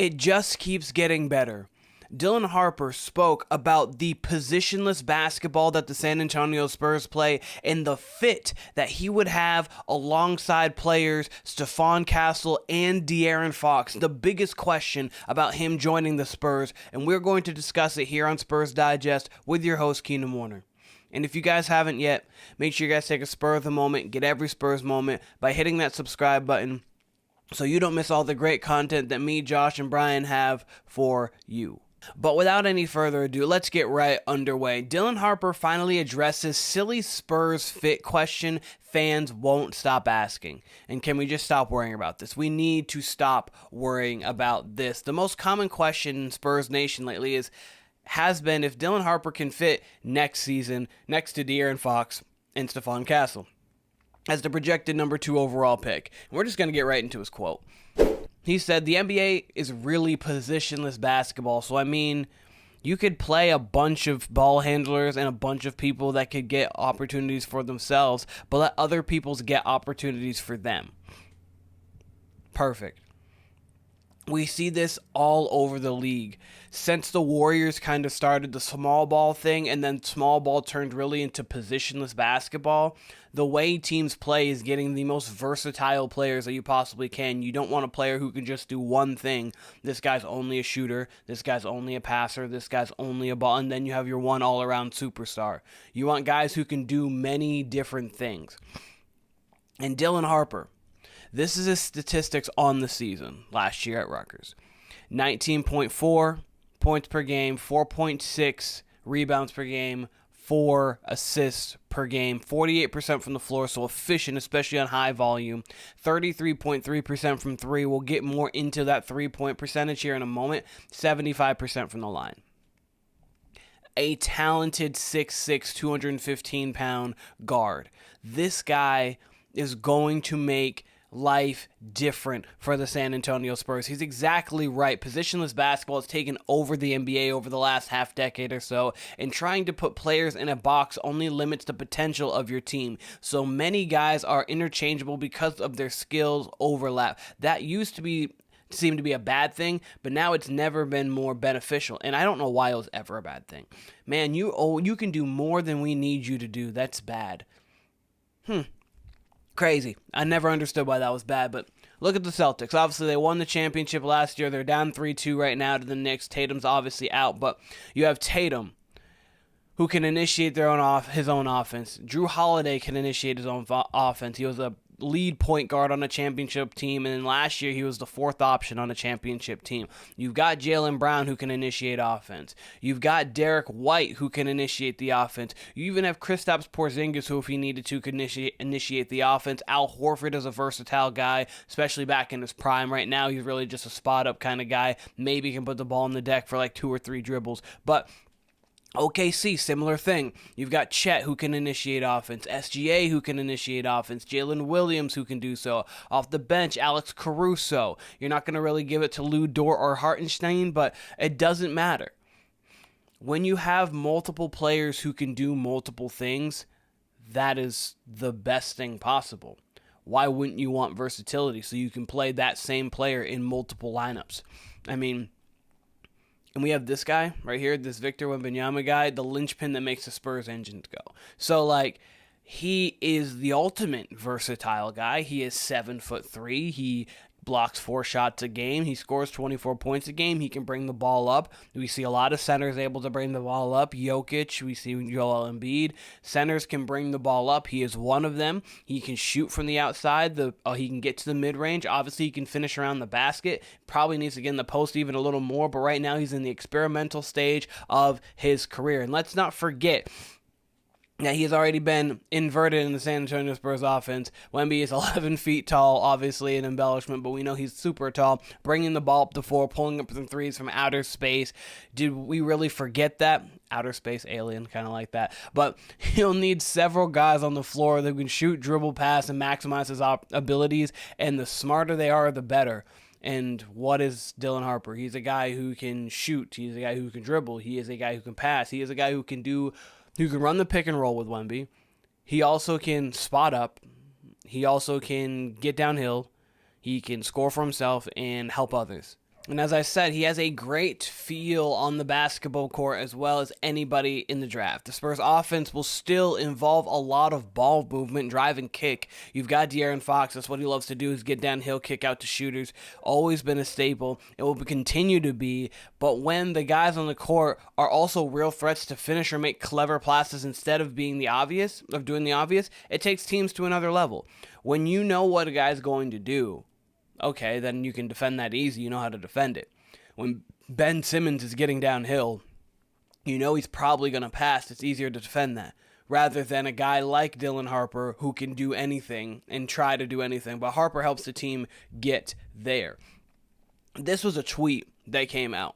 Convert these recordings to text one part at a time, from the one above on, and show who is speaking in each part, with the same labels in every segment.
Speaker 1: It just keeps getting better. Dylan Harper spoke about the positionless basketball that the San Antonio Spurs play and the fit that he would have alongside players Stephon Castle and De'Aaron Fox. The biggest question about him joining the Spurs, and we're going to discuss it here on Spurs Digest with your host, Keenan Warner. And if you guys haven't yet, make sure you guys take a Spur of the moment, get every Spurs moment by hitting that subscribe button so you don't miss all the great content that me, Josh, and Brian have for you. But without any further ado, let's get right underway. Dylan Harper finally addresses silly Spurs fit question fans won't stop asking. And can we just stop worrying about this? We need to stop worrying about this. The most common question in Spurs Nation lately has been if Dylan Harper can fit next season next to De'Aaron Fox and Stephon Castle as the projected number 2 overall pick. And we're just going to get right into his quote. He said, the NBA is really positionless basketball, so I mean, you could play a bunch of ball handlers and a bunch of people that could get opportunities for themselves, but let other people get opportunities for them. Perfect. We see this all over the league. Since the Warriors kind of started the small ball thing and then small ball turned really into positionless basketball, the way teams play is getting the most versatile players that you possibly can. You don't want a player who can just do one thing. This guy's only a shooter. This guy's only a passer. This guy's only a ball. And then you have your one all-around superstar. You want guys who can do many different things. And Dylan Harper, this is his statistics on the season last year at Rutgers. 19.4 points per game, 4.6 rebounds per game, 4 assists per game, 48% from the floor, so efficient, especially on high volume. 33.3% from 3. We'll get more into that 3-point percentage here in a moment. 75% from the line. A talented 6'6", 215-pound guard. This guy is going to make life different for the San Antonio Spurs. He's exactly right. Positionless basketball has taken over the NBA over the last half decade or so, and trying to put players in a box only limits the potential of your team. So many guys are interchangeable because of their skills overlap. That used to seem to be a bad thing, but now it's never been more beneficial, and I don't know why it was ever a bad thing. Man, you can do more than we need you to do. That's bad. Crazy. I never understood why that was bad, but look at the Celtics. Obviously, they won the championship last year. They're down 3-2 right now to the Knicks. Tatum's obviously out, but you have Tatum, who can initiate his own offense. Drew Holiday can initiate his own offense. He was a lead point guard on a championship team, and then last year he was the 4th option on a championship team. You've got Jaylen Brown, who can initiate offense. You've got Derek White, who can initiate the offense. You even have Kristaps Porzingis, who if he needed to could initiate the offense. Al Horford is a versatile guy, especially back in his prime. Right now he's really just a spot-up kind of guy. Maybe he can put the ball on the deck for like 2 or 3 dribbles, but OKC, similar thing. You've got Chet, who can initiate offense. SGA, who can initiate offense. Jalen Williams, who can do so. Off the bench, Alex Caruso. You're not going to really give it to Lou Dort or Hartenstein, but it doesn't matter. When you have multiple players who can do multiple things, that is the best thing possible. Why wouldn't you want versatility so you can play that same player in multiple lineups? I mean, and we have this guy right here, this Victor Wembanyama guy, the linchpin that makes the Spurs engine go. So, he is the ultimate versatile guy. He is 7'3". He blocks 4 shots a game. He scores 24 points a game. He can bring the ball up. We see a lot of centers able to bring the ball up. Jokic, we see Joel Embiid. Centers can bring the ball up. He is one of them. He can shoot from the outside. He can get to the mid-range. Obviously, he can finish around the basket. Probably needs to get in the post even a little more, but right now he's in the experimental stage of his career. And let's not forget that he has already been inverted in the San Antonio Spurs offense. Wemby is 11 feet tall, obviously an embellishment, but we know he's super tall, bringing the ball up the floor, pulling up some threes from outer space. Did we really forget that? Outer space alien, kind of like that. But he'll need several guys on the floor that can shoot, dribble, pass, and maximize his abilities, and the smarter they are, the better. And what is Dylan Harper? He's a guy who can shoot. He's a guy who can dribble. He is a guy who can pass. He is a guy who can run the pick and roll with Wemby. He also can spot up. He also can get downhill. He can score for himself and help others. And as I said, he has a great feel on the basketball court as well as anybody in the draft. The Spurs offense will still involve a lot of ball movement, drive and kick. You've got De'Aaron Fox. That's what he loves to do, is get downhill, kick out to shooters. Always been a staple. It will continue to be. But when the guys on the court are also real threats to finish or make clever passes instead of doing the obvious, it takes teams to another level. When you know what a guy's going to do, okay, then you can defend that easy. You know how to defend it. When Ben Simmons is getting downhill, you know he's probably going to pass. It's easier to defend that rather than a guy like Dylan Harper who can do anything and try to do anything. But Harper helps the team get there. This was a tweet that came out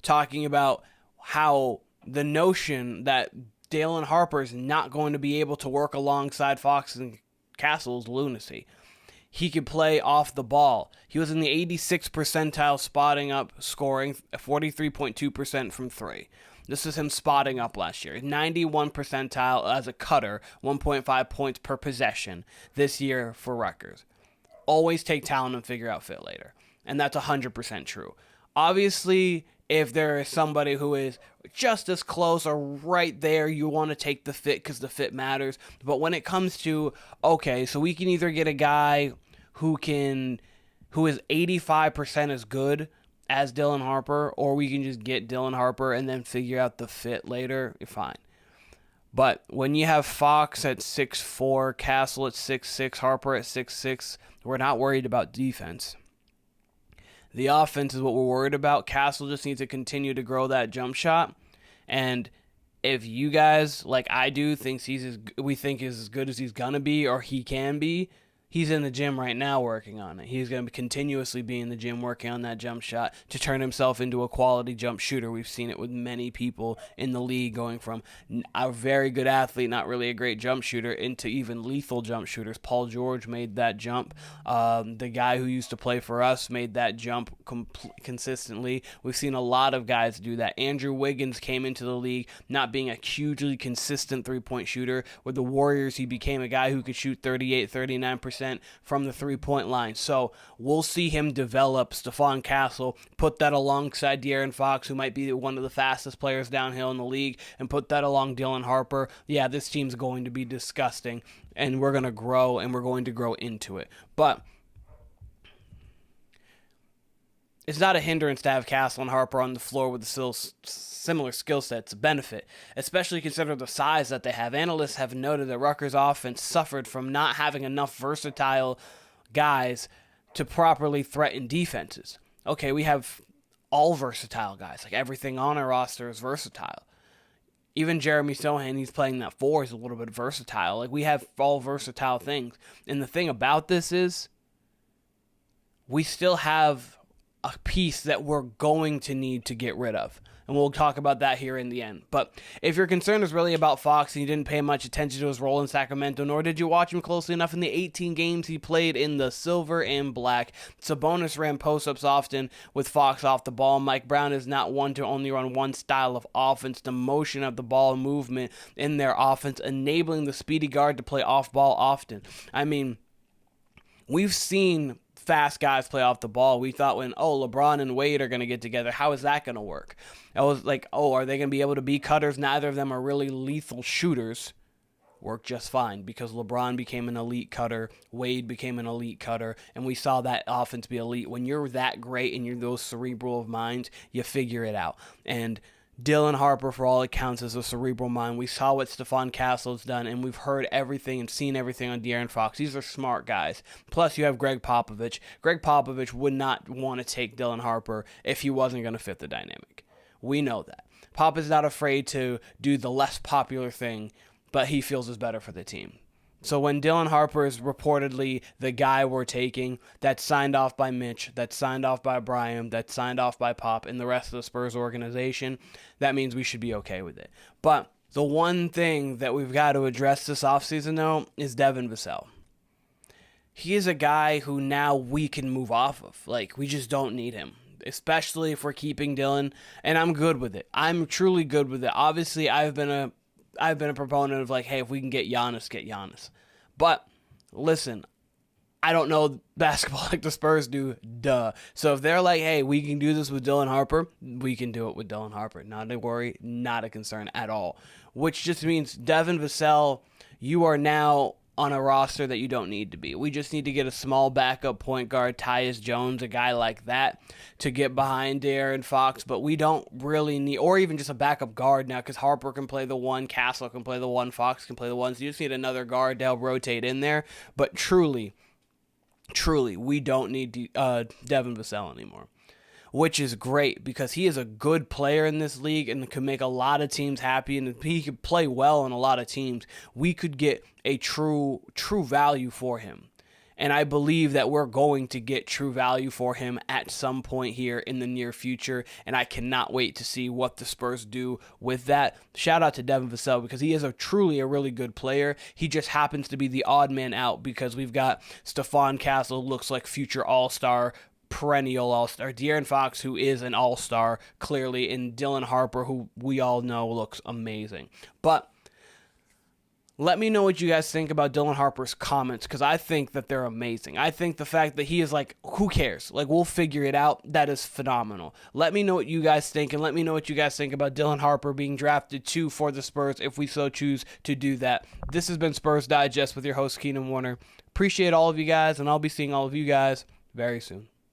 Speaker 1: talking about how the notion that Dylan Harper is not going to be able to work alongside Fox and Castle is lunacy. He could play off the ball. He was in the 86th percentile spotting up, scoring 43.2% from three. This is him spotting up last year. 91 percentile as a cutter, 1.5 points per possession this year for Rutgers. Always take talent and figure out fit later. And that's 100% true. Obviously, if there is somebody who is just as close or right there, you want to take the fit because the fit matters. But when it comes to, okay, so we can either get a guy who is 85% as good as Dylan Harper, or we can just get Dylan Harper and then figure out the fit later, you're fine. But when you have Fox at 6'4", Castle at 6'6", Harper at 6'6", we're not worried about defense. The offense is what we're worried about. Castle just needs to continue to grow that jump shot. And if you guys, like I do, we think is as good as he's going to be or he can be, he's in the gym right now working on it. He's going to continuously be in the gym working on that jump shot to turn himself into a quality jump shooter. We've seen it with many people in the league going from a very good athlete, not really a great jump shooter, into even lethal jump shooters. Paul George made that jump. The guy who used to play for us made that jump consistently. We've seen a lot of guys do that. Andrew Wiggins came into the league not being a hugely consistent three-point shooter. With the Warriors, he became a guy who could shoot 38, 39% from the three-point line. So we'll see him develop. Stephon Castle, put that alongside De'Aaron Fox, who might be one of the fastest players downhill in the league, and put that along Dylan Harper. Yeah, this team's going to be disgusting, and we're going to grow, and we're going to grow into it. But it's not a hindrance to have Castle and Harper on the floor with the similar skill sets. A benefit, especially considering the size that they have. Analysts have noted that Rutgers' offense suffered from not having enough versatile guys to properly threaten defenses. Okay, we have all versatile guys. Like, everything on our roster is versatile. Even Jeremy Sochan, he's playing that 4, is a little bit versatile. Like, we have all versatile things. And the thing about this is, we still have a piece that we're going to need to get rid of. And we'll talk about that here in the end. But if your concern is really about Fox and you didn't pay much attention to his role in Sacramento, nor did you watch him closely enough in the 18 games he played in the silver and black, Sabonis ran post-ups often with Fox off the ball. Mike Brown is not one to only run one style of offense. The motion of the ball movement in their offense, enabling the speedy guard to play off ball often. I mean, we've seen fast guys play off the ball. We thought LeBron and Wade are going to get together, how is that going to work? I was like, are they going to be able to be cutters? Neither of them are really lethal shooters. Worked just fine because LeBron became an elite cutter, Wade became an elite cutter, and we saw that offense be elite. When you're that great and you're those cerebral of minds, you figure it out. And Dylan Harper, for all it counts, is a cerebral mind. We saw what Stephon Castle has done, and we've heard everything and seen everything on De'Aaron Fox. These are smart guys. Plus, you have Gregg Popovich. Gregg Popovich would not want to take Dylan Harper if he wasn't going to fit the dynamic. We know that. Pop is not afraid to do the less popular thing, but he feels is better for the team. So when Dylan Harper is reportedly the guy we're taking, that's signed off by Mitch, that's signed off by Brian, that's signed off by Pop and the rest of the Spurs organization, that means we should be okay with it. But the one thing that we've got to address this offseason, though, is Devin Vassell. He is a guy who now we can move off of. Like, we just don't need him, especially if we're keeping Dylan, and I'm good with it. I'm truly good with it. Obviously, I've been a proponent of, like, hey, if we can get Giannis, get Giannis. But, listen, I don't know basketball like the Spurs do, duh. So if they're like, hey, we can do this with Dylan Harper, we can do it with Dylan Harper. Not a worry, not a concern at all. Which just means Devin Vassell, you are now on a roster that you don't need to be. We just need to get a small backup point guard, Tyus Jones, a guy like that, to get behind De'Aaron Fox, but we don't really need, or even just a backup guard now, because Harper can play the one, Castle can play the one, Fox can play the one, so you just need another guard to help rotate in there. But truly, we don't need Devin Vassell anymore, which is great because he is a good player in this league and can make a lot of teams happy, and he could play well on a lot of teams. We could get a true value for him. And I believe that we're going to get true value for him at some point here in the near future, and I cannot wait to see what the Spurs do with that. Shout out to Devin Vassell because he is truly a really good player. He just happens to be the odd man out because we've got Stephon Castle, looks like future all-star, perennial all-star, De'Aaron Fox, who is an all-star, clearly, and Dylan Harper, who we all know looks amazing. But let me know what you guys think about Dylan Harper's comments, because I think that they're amazing. I think the fact that he is like, who cares? Like, we'll figure it out. That is phenomenal. Let me know what you guys think, and let me know what you guys think about Dylan Harper being drafted 2 for the Spurs if we so choose to do that. This has been Spurs Digest with your host, Keenan Warner. Appreciate all of you guys, and I'll be seeing all of you guys very soon.